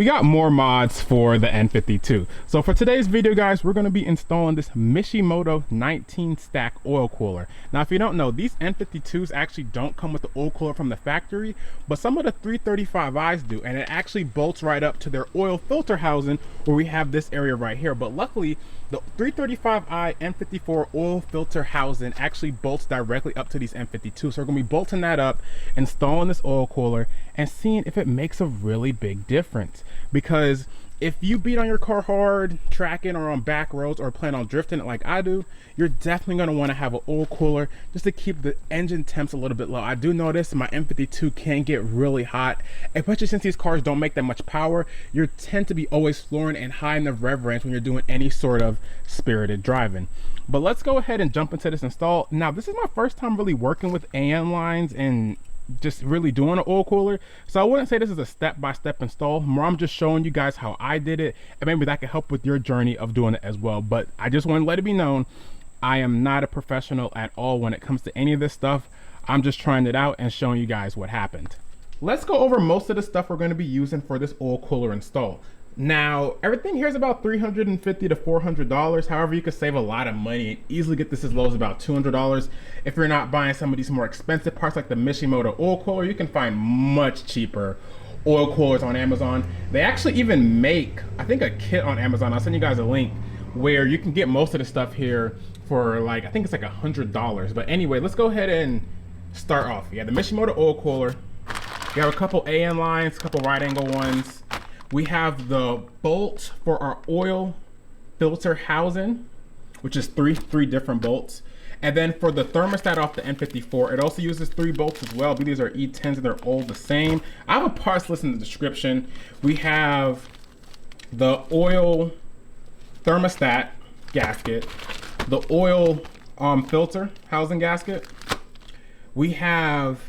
we got more mods for the N52. So for today's video, guys, we're going to be installing this Mishimoto 19 stack oil cooler. Now, if you don't know, these N52s actually don't come with the oil cooler from the factory, but some of the 328i's do, and it actually bolts right up to their oil filter housing where we have this area right here. But luckily, the 328i N54 oil filter housing actually bolts directly up to these N52. So we're going to be bolting that up, installing this oil cooler, and seeing if it makes a really big difference. Because if you beat on your car hard, tracking or on back roads, or plan on drifting it like I do, you're definitely going to want to have an oil cooler just to keep the engine temps a little bit low. I do notice my N52 can get really hot, especially since these cars don't make that much power. You tend to be always flooring and high in the rev range when you're doing any sort of spirited driving. But let's go ahead and jump into this install. Now, this is my first time really working with AN lines and just really doing an oil cooler, so I wouldn't say this is a step-by-step install. More, I'm just showing you guys how I did it, and maybe that can help with your journey of doing it as well. But I just want to let it be known, I am not a professional at all when it comes to any of this stuff. I'm just trying it out and showing you guys what happened. Let's go over most of the stuff we're going to be using for this oil cooler install. Now, everything here is about $350 to $400. However, you could save a lot of money and easily get this as low as about $200. If you're not buying some of these more expensive parts like the Mishimoto oil cooler, you can find much cheaper oil coolers on Amazon. They actually even make, I think, a kit on Amazon. I'll send you guys a link where you can get most of the stuff here for like, I think it's like $100. But anyway, let's go ahead and start off. You have the Mishimoto oil cooler. You have a couple AN lines, a couple right angle ones. We have the bolt for our oil filter housing, which is three different bolts. And then for the thermostat off the N54, it also uses 3 bolts as well. These are E10s and they're all the same. I have a parts list in the description. We have the oil thermostat gasket, the oil filter housing gasket. We have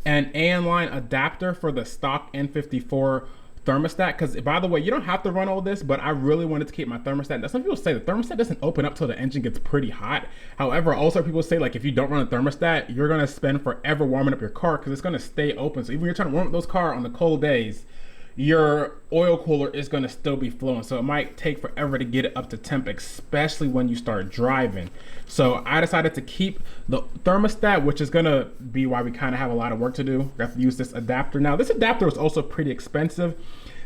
an AN line adapter for the stock N54 thermostat, because by the way, you don't have to run all this, but I really wanted to keep my thermostat. Some people say the thermostat doesn't open up till the engine gets pretty hot. However, also people say like if you don't run a thermostat, you're gonna spend forever warming up your car because it's gonna stay open. So even when you're trying to warm up those cars on the cold days, your oil cooler is going to still be flowing, so it might take forever to get it up to temp, especially when you start driving. So I decided to keep the thermostat, which is going to be why we kind of have a lot of work to do. We have to use this adapter. Now, this adapter was also pretty expensive.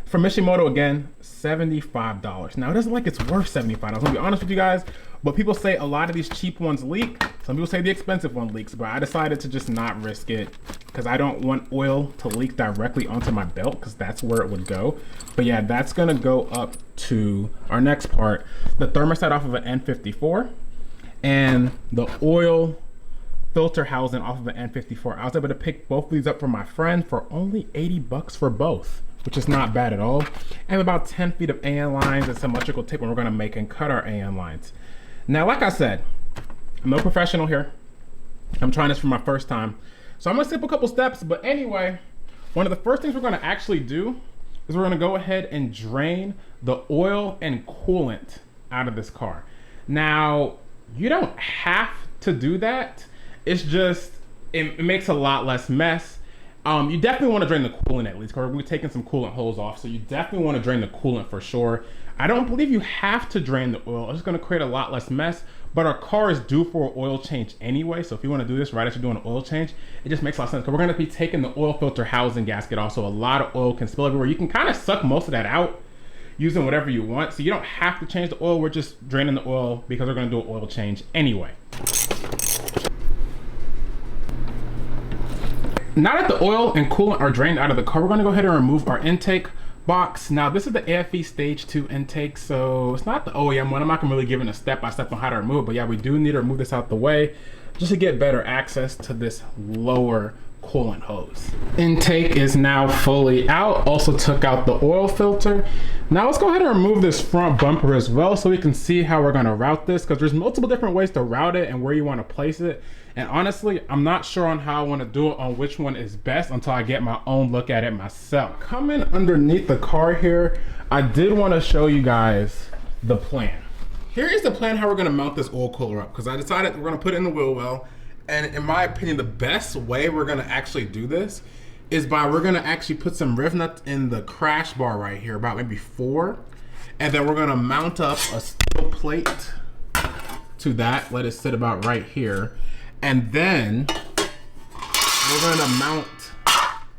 For Mishimoto, again, $75. Now, it doesn't like it's worth $75. I'm gonna be honest with you guys, but people say a lot of these cheap ones leak. Some people say the expensive one leaks, but I decided to just not risk it because I don't want oil to leak directly onto my belt because that's where it would go. But yeah, that's gonna go up to our next part, the thermostat off of an N54 and the oil filter housing off of an N54. I was able to pick both of these up for my friend for only $80 for both, which is not bad at all. And about 10 feet of AN lines and some electrical tape when we're gonna make and cut our AN lines. Now, like I said, I'm no professional here. I'm trying this for my first time. So I'm gonna skip a couple steps, but anyway, one of the first things we're gonna actually do is we're gonna go ahead and drain the oil and coolant out of this car. Now, you don't have to do that. It's just, it makes a lot less mess. You definitely want to drain the coolant at least, because we're taking some coolant holes off, so you definitely want to drain the coolant for sure. I don't believe you have to drain the oil. It's going to create a lot less mess, but our car is due for an oil change anyway, so if you want to do this right as you're doing an oil change, it just makes a lot of sense, because we're going to be taking the oil filter housing gasket off, so a lot of oil can spill everywhere. You can kind of suck most of that out using whatever you want, so you don't have to change the oil. We're just draining the oil because we're going to do an oil change anyway. Now that the oil and coolant are drained out of the car, we're going to go ahead and remove our intake box. Now, this is the AFE Stage 2 intake, so it's not the OEM one. I'm not going to really give it a step-by-step on how to remove it, but yeah, we do need to remove this out the way just to get better access to this lower coolant hose. Intake is now fully out. Also took out the oil filter. Now let's go ahead and remove this front bumper as well so we can see how we're going to route this, because there's multiple different ways to route it and where you want to place it. And honestly, I'm not sure on how I want to do it, on which one is best, until I get my own look at it myself. Coming underneath the car here, I did want to show you guys the plan. Here is the plan how we're going to mount this oil cooler up, because I decided we're going to put it in the wheel well. And in my opinion, the best way we're going to actually do this is we're gonna actually put some riv nuts in the crash bar right here, about maybe 4. And then we're gonna mount up a steel plate to that, let it sit about right here. And then we're gonna mount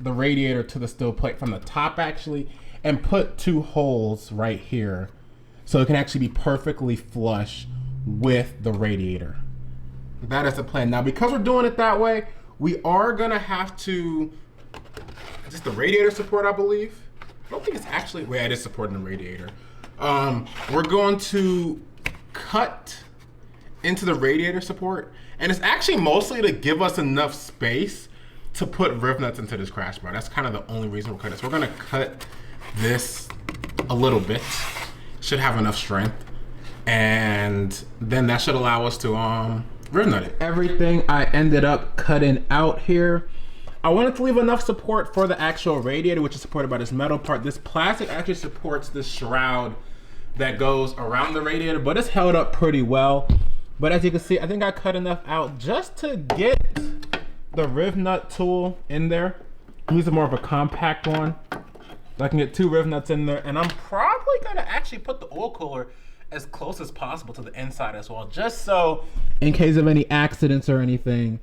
the radiator to the steel plate from the top actually, and put 2 holes right here so it can actually be perfectly flush with the radiator. That is the plan. Now, because we're doing it that way, we are gonna have to, just the radiator support, I believe. I don't think it's actually, wait, it is supporting the radiator. We're going to cut into the radiator support, and it's actually mostly to give us enough space to put riv nuts into this crash bar. That's kind of the only reason we're cutting it. So we're gonna cut this a little bit. Should have enough strength, and then that should allow us to riv nut it. Everything I ended up cutting out here. I wanted to leave enough support for the actual radiator, which is supported by this metal part. This plastic actually supports this shroud that goes around the radiator, but it's held up pretty well. But as you can see, I think I cut enough out just to get the riv nut tool in there. I'm using more of a compact one. I can get 2 riv nuts in there, and I'm probably gonna actually put the oil cooler as close as possible to the inside as well, just so in case of any accidents or anything,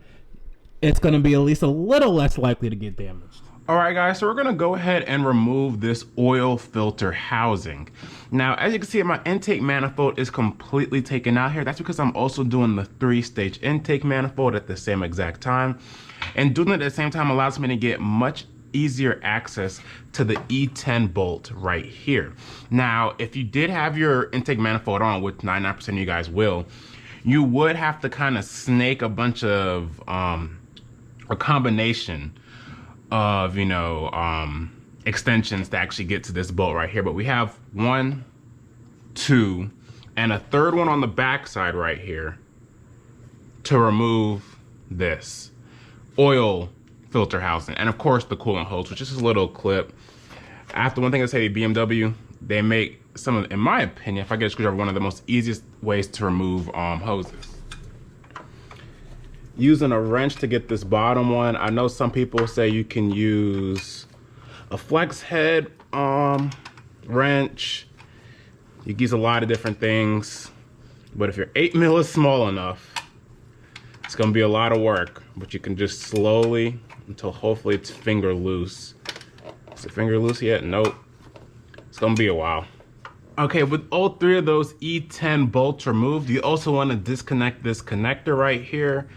it's gonna be at least a little less likely to get damaged. All right, guys, so we're gonna go ahead and remove this oil filter housing. Now, as you can see, my intake manifold is completely taken out here. That's because I'm also doing the 3-stage intake manifold at the same exact time. And doing it at the same time allows me to get much easier access to the E10 bolt right here. Now, if you did have your intake manifold on, which 99% of you guys will, you would have to kind of snake a bunch of, a combination of, you know, extensions to actually get to this bolt right here. But we have 1, 2, and a 3rd one on the back side right here to remove this oil filter housing, and of course the coolant hose, which is a little clip. After one thing I say, BMW, they make some of, in my opinion, if I get a screwdriver, one of the most easiest ways to remove hoses. Using a wrench to get this bottom one. I know some people say you can use a flex head wrench. You can use a lot of different things, but if your 8mm is small enough, it's gonna be a lot of work, but you can just slowly, until hopefully it's finger loose. Is it finger loose yet? Nope. It's gonna be a while. Okay, with all 3 of those E10 bolts removed, you also want to disconnect this connector right here,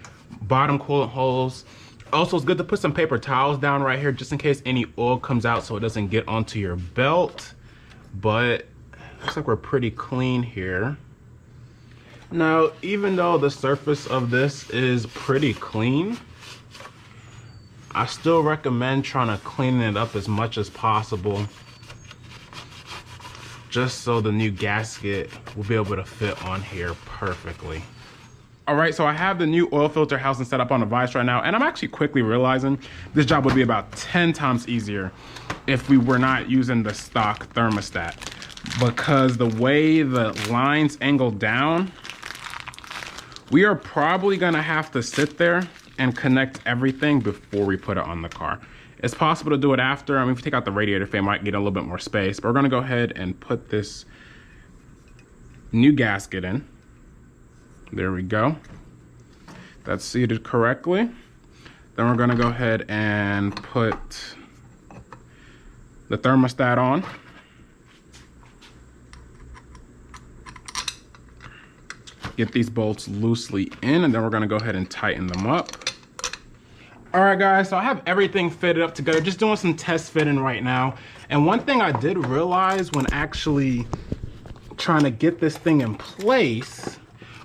bottom coolant hose. Also, it's good to put some paper towels down right here just in case any oil comes out so it doesn't get onto your belt. But looks like we're pretty clean here. Now, even though the surface of this is pretty clean, I still recommend trying to clean it up as much as possible, just so the new gasket will be able to fit on here perfectly. All right, so I have the new oil filter housing set up on the vise right now, and I'm actually quickly realizing this job would be about 10 times easier if we were not using the stock thermostat, because the way the lines angle down, we are probably gonna have to sit there and connect everything before we put it on the car. It's possible to do it after. I mean, if you take out the radiator fan, might get a little bit more space, but we're gonna go ahead and put this new gasket in. There we go. That's seated correctly. Then we're gonna go ahead and put the thermostat on. Get these bolts loosely in, and then we're gonna go ahead and tighten them up. All right, guys, so I have everything fitted up together, just doing some test fitting right now. And one thing I did realize when actually trying to get this thing in place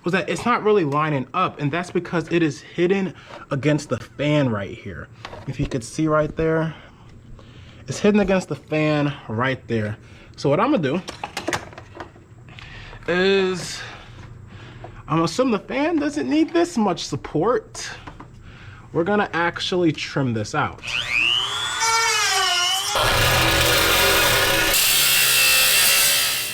was that it's not really lining up, and that's because it is hidden against the fan right here. If you could see right there, it's hidden against the fan right there. So what I'm gonna do is, I'm assuming the fan doesn't need this much support. We're gonna actually trim this out.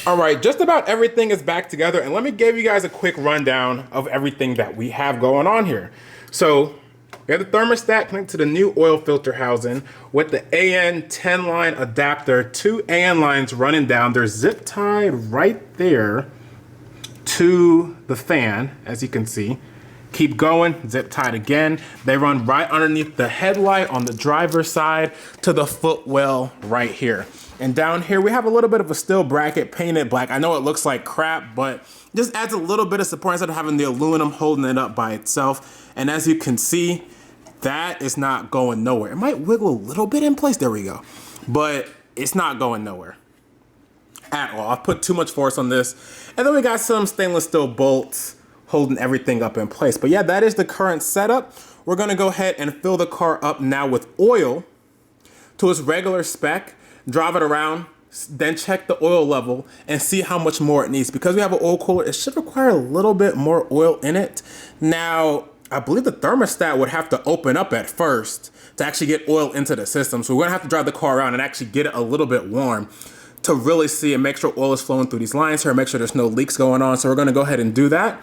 All right, just about everything is back together, and let me give you guys a quick rundown of everything that we have going on here. So We have the thermostat connected to the new oil filter housing with the AN10 line adapter, 2 AN lines running down. They're zip tied right there to the fan, as you can see. Keep going, zip tied again. They run right underneath the headlight on the driver's side to the footwell right here. And down here, we have a little bit of a steel bracket painted black. I know it looks like crap, but just adds a little bit of support instead of having the aluminum holding it up by itself. And as you can see, that is not going nowhere. It might wiggle a little bit in place, there we go. But it's not going nowhere at all. I've put too much force on this. And then we got some stainless steel bolts holding everything up in place. But yeah, that is the current setup. We're gonna go ahead and fill the car up now with oil to its regular spec, drive it around, then check the oil level and see how much more it needs. Because we have an oil cooler, it should require a little bit more oil in it. Now, I believe the thermostat would have to open up at first to actually get oil into the system. So we're gonna have to drive the car around and actually get it a little bit warm to really see and make sure oil is flowing through these lines here and make sure there's no leaks going on. So we're gonna go ahead and do that.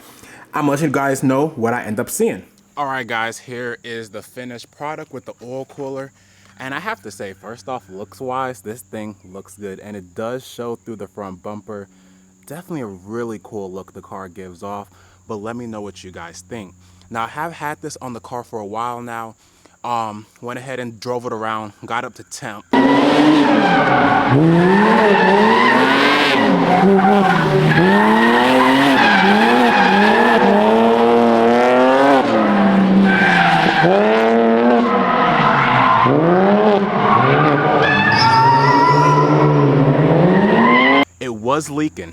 I'm gonna let you guys know what I end up seeing. All right, guys, here is the finished product with the oil cooler. And I have to say, first off, looks-wise, this thing looks good. And it does show through the front bumper. Definitely a really cool look the car gives off. But let me know what you guys think. Now, I have had this on the car for a while now. Went ahead and drove it around, got up to temp. It was leaking.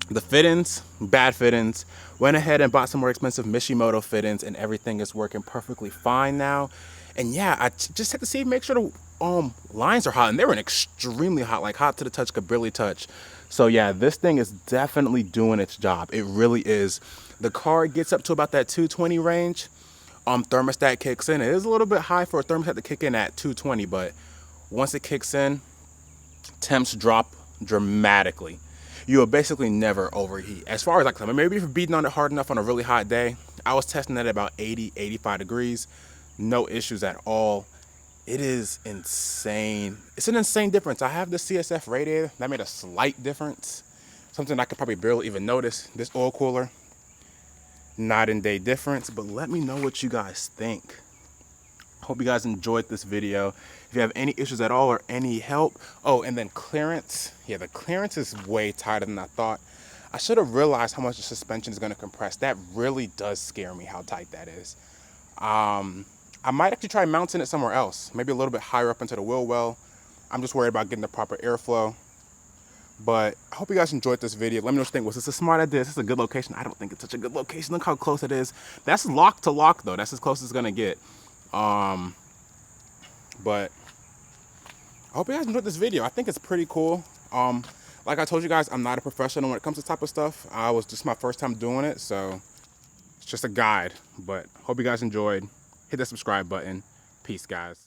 The fittings, bad fittings. Went ahead and bought some more expensive Mishimoto fittings and everything is working perfectly fine now. And yeah, I just had to see, make sure the lines are hot, and they were extremely hot, like hot to the touch, could barely touch. So yeah, this thing is definitely doing its job. It really is. The car gets up to about that 220 range. Thermostat kicks in. It is a little bit high for a thermostat to kick in at 220, but once it kicks in, temps drop dramatically. You will basically never overheat. As far as like, maybe if you're beating on it hard enough on a really hot day, I was testing it at about 80, 85 degrees. No issues at all. It is insane. It's an insane difference. I have the CSF radiator. That made a slight difference. Something I could probably barely even notice. This oil cooler, night and day difference. But let me know what you guys think. Hope you guys enjoyed this video. If you have any issues at all or any help. Oh, and then clearance. Yeah, the clearance is way tighter than I thought. I should have realized how much the suspension is going to compress. That really does scare me how tight that is. I might actually try mounting it somewhere else. Maybe a little bit higher up into the wheel well. I'm just worried about getting the proper airflow. But I hope you guys enjoyed this video. Let me know what you think. Was this a smart idea? Is this a good location? I don't think it's such a good location. Look how close it is. That's lock to lock though. That's as close as it's going to get. But I hope you guys enjoyed this video. I think it's pretty cool. Like I told you guys, I'm not a professional when it comes to this type of stuff. I was just my first time doing it, so it's just a guide. But hope you guys enjoyed. Hit that subscribe button. Peace, guys.